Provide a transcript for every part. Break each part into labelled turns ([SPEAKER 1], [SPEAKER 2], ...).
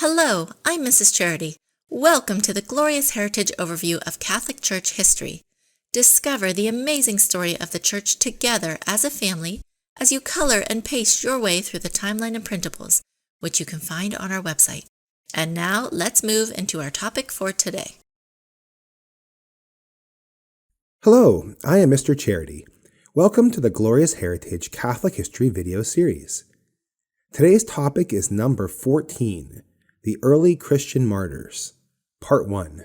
[SPEAKER 1] Hello, I'm Mrs. Charity. Welcome to the Glorious Heritage Overview of Catholic Church History. Discover the amazing story of the Church together as a family as you color and paste your way through the timeline and printables, which you can find on our website. And now, let's move into our topic for today.
[SPEAKER 2] Hello, I am Mr. Charity. Welcome to the Glorious Heritage Catholic History video series. Today's topic is number 14, the Early Christian Martyrs, Part 1.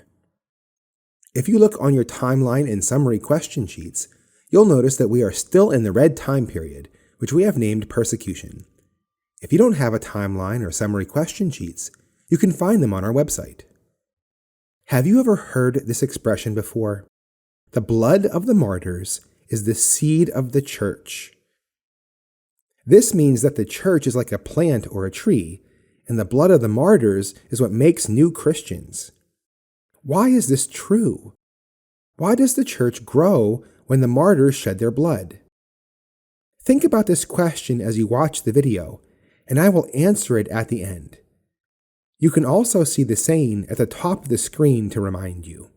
[SPEAKER 2] If you look on your timeline and summary question sheets, you'll notice that we are still in the red time period, which we have named persecution. If you don't have a timeline or summary question sheets, you can find them on our website. Have you ever heard this expression before? The blood of the martyrs is the seed of the church. This means that the church is like a plant or a tree, and the blood of the martyrs is what makes new Christians. Why is this true? Why does the church grow when the martyrs shed their blood? Think about this question as you watch the video, and I will answer it at the end. You can also see the saying at the top of the screen to remind you.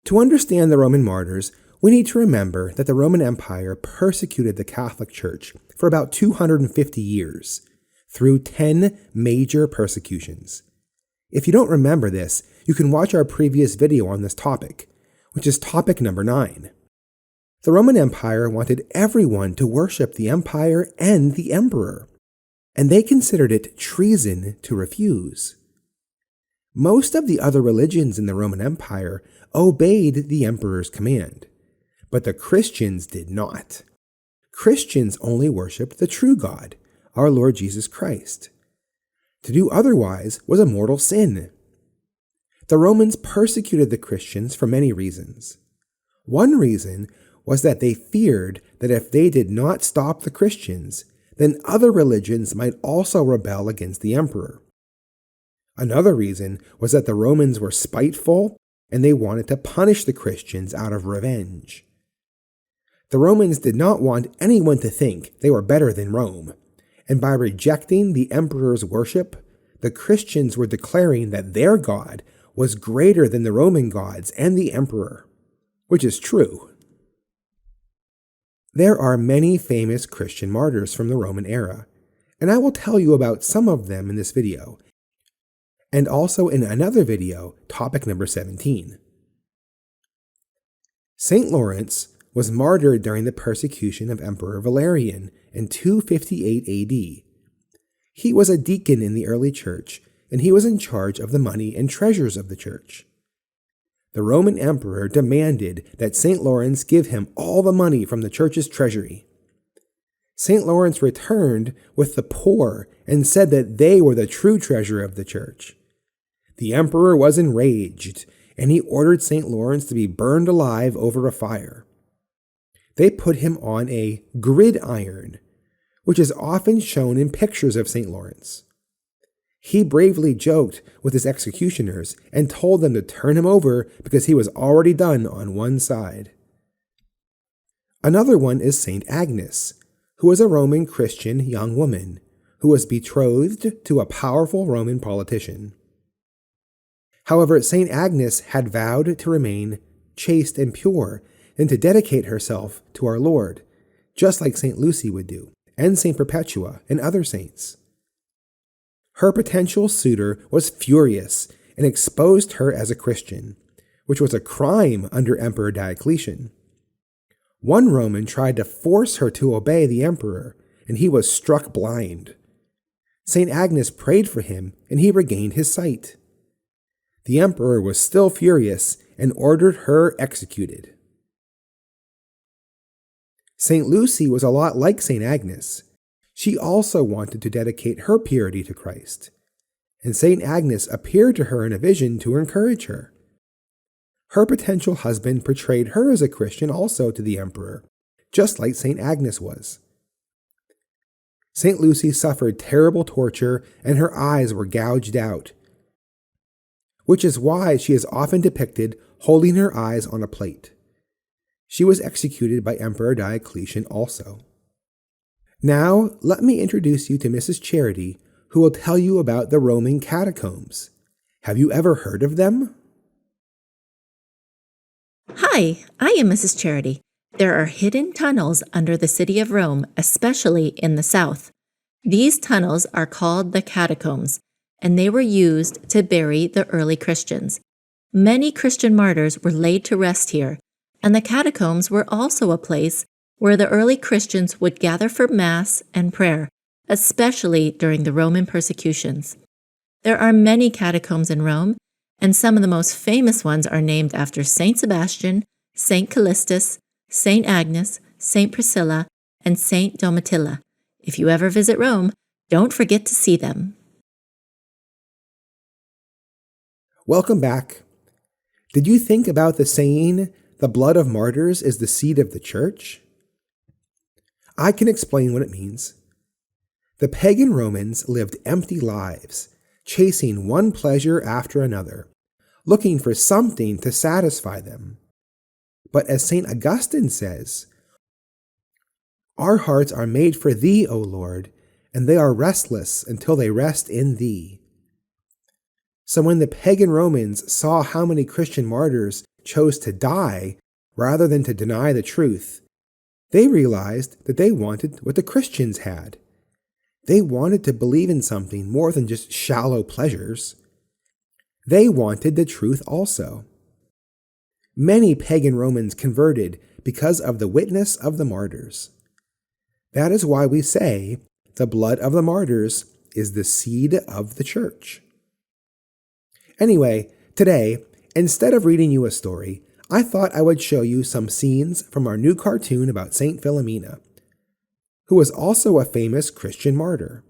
[SPEAKER 2] To understand the Roman martyrs, we need to remember that the Roman Empire persecuted the Catholic Church for about 250 years, through 10 major persecutions. If you don't remember this, you can watch our previous video on this topic, which is topic number 9. The Roman Empire wanted everyone to worship the empire and the emperor, and they considered it treason to refuse. Most of the other religions in the Roman Empire obeyed the emperor's command, but the Christians did not. Christians only worshiped the true God, our Lord Jesus Christ. To do otherwise was a mortal sin. The Romans persecuted the Christians for many reasons. One reason was that they feared that if they did not stop the Christians, then other religions might also rebel against the emperor. Another reason was that the Romans were spiteful and they wanted to punish the Christians out of revenge. The Romans did not want anyone to think they were better than Rome, and by rejecting the emperor's worship, the Christians were declaring that their God was greater than the Roman gods and the emperor, which is true. There are many famous Christian martyrs from the Roman era, and I will tell you about some of them in this video, and also in another video, topic number 17. St. Lawrence was martyred during the persecution of Emperor Valerian in 258 AD. He was a deacon in the early church, and he was in charge of the money and treasures of the church. The Roman emperor demanded that St. Lawrence give him all the money from the church's treasury. St. Lawrence returned with the poor and said that they were the true treasure of the church. The emperor was enraged, and he ordered St. Lawrence to be burned alive over a fire. They put him on a gridiron, which is often shown in pictures of St. Lawrence. He bravely joked with his executioners and told them to turn him over because he was already done on one side. Another one is St. Agnes, who was a Roman Christian young woman who was betrothed to a powerful Roman politician. However, St. Agnes had vowed to remain chaste and pure and to dedicate herself to our Lord, just like St. Lucy would do, and St. Perpetua and other saints. Her potential suitor was furious and exposed her as a Christian, which was a crime under Emperor Diocletian. One Roman tried to force her to obey the emperor, and he was struck blind. St. Agnes prayed for him, and he regained his sight. The emperor was still furious and ordered her executed. St. Lucy was a lot like St. Agnes. She also wanted to dedicate her purity to Christ, and St. Agnes appeared to her in a vision to encourage her. Her potential husband portrayed her as a Christian also to the emperor, just like St. Agnes was. St. Lucy suffered terrible torture and her eyes were gouged out, which is why she is often depicted holding her eyes on a plate. She was executed by Emperor Diocletian also. Now, let me introduce you to Mrs. Charity, who will tell you about the Roman catacombs. Have you ever heard of them?
[SPEAKER 1] Hi, I am Mrs. Charity. There are hidden tunnels under the city of Rome, especially in the south. These tunnels are called the catacombs, and they were used to bury the early Christians. Many Christian martyrs were laid to rest here, and the catacombs were also a place where the early Christians would gather for Mass and prayer, especially during the Roman persecutions. There are many catacombs in Rome, and some of the most famous ones are named after Saint Sebastian, Saint Callistus, Saint Agnes, Saint Priscilla, and Saint Domitilla. If you ever visit Rome, don't forget to see them.
[SPEAKER 2] Welcome back. Did you think about the saying, "The blood of martyrs is the seed of the church"? I can explain what it means. The pagan Romans lived empty lives, chasing one pleasure after another, looking for something to satisfy them. But as St. Augustine says, "Our hearts are made for Thee, O Lord, and they are restless until they rest in Thee." So when the pagan Romans saw how many Christian martyrs chose to die rather than to deny the truth, they realized that they wanted what the Christians had. They wanted to believe in something more than just shallow pleasures. They wanted the truth also. Many pagan Romans converted because of the witness of the martyrs. That is why we say the blood of the martyrs is the seed of the church. Anyway, today, instead of reading you a story, I thought I would show you some scenes from our new cartoon about Saint Philomena, who was also a famous Christian martyr.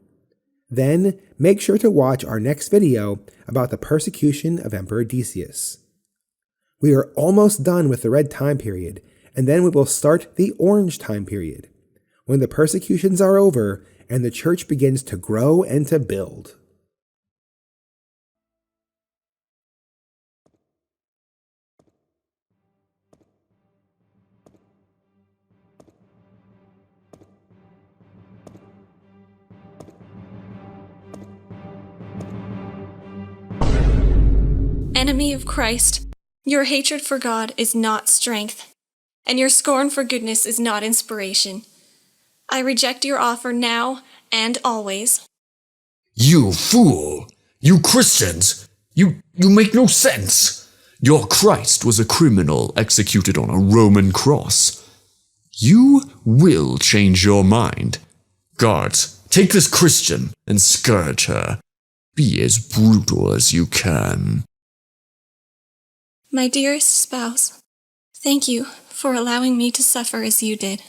[SPEAKER 2] Then, make sure to watch our next video about the persecution of Emperor Decius. We are almost done with the red time period, and then we will start the orange time period, when the persecutions are over and the church begins to grow and to build.
[SPEAKER 3] Enemy of Christ, your hatred for God is not strength, and your scorn for goodness is not inspiration. I reject your offer now and always.
[SPEAKER 4] You fool! You Christians! You make no sense! Your Christ was a criminal executed on a Roman cross. You will change your mind. Guards, take this Christian and scourge her. Be as brutal as you can.
[SPEAKER 3] My dearest spouse, thank you for allowing me to suffer as you did.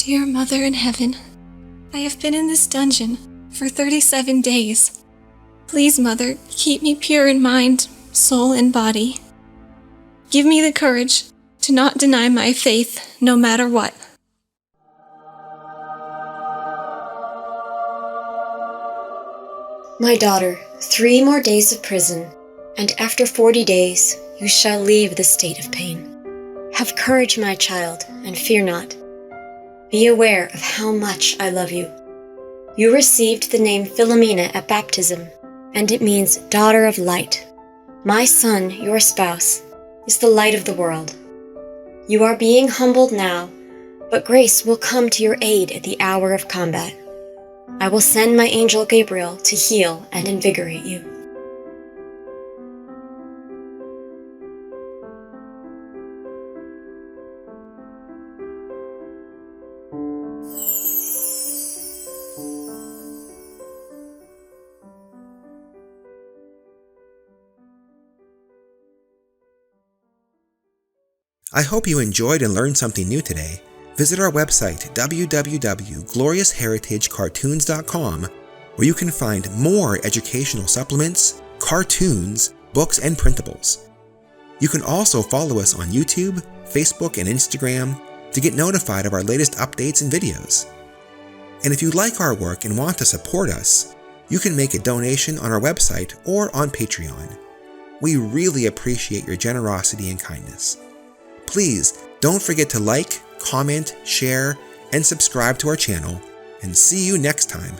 [SPEAKER 3] Dear Mother in Heaven, I have been in this dungeon for 37 days. Please, Mother, keep me pure in mind, soul, and body. Give me the courage to not deny my faith, no matter what.
[SPEAKER 5] My daughter, 3 more days of prison, and after 40 days you shall leave the state of pain. Have courage, my child, and fear not. Be aware of how much I love you. You received the name Philomena at baptism, and it means daughter of light. My son, your spouse, is the light of the world. You are being humbled now, but grace will come to your aid at the hour of combat. I will send my angel Gabriel to heal and invigorate you.
[SPEAKER 2] I hope you enjoyed and learned something new today. Visit our website, www.gloriousheritagecartoons.com, where you can find more educational supplements, cartoons, books, and printables. You can also follow us on YouTube, Facebook, and Instagram to get notified of our latest updates and videos. And if you like our work and want to support us, you can make a donation on our website or on Patreon. We really appreciate your generosity and kindness. Please don't forget to like, comment, share, and subscribe to our channel, and see you next time.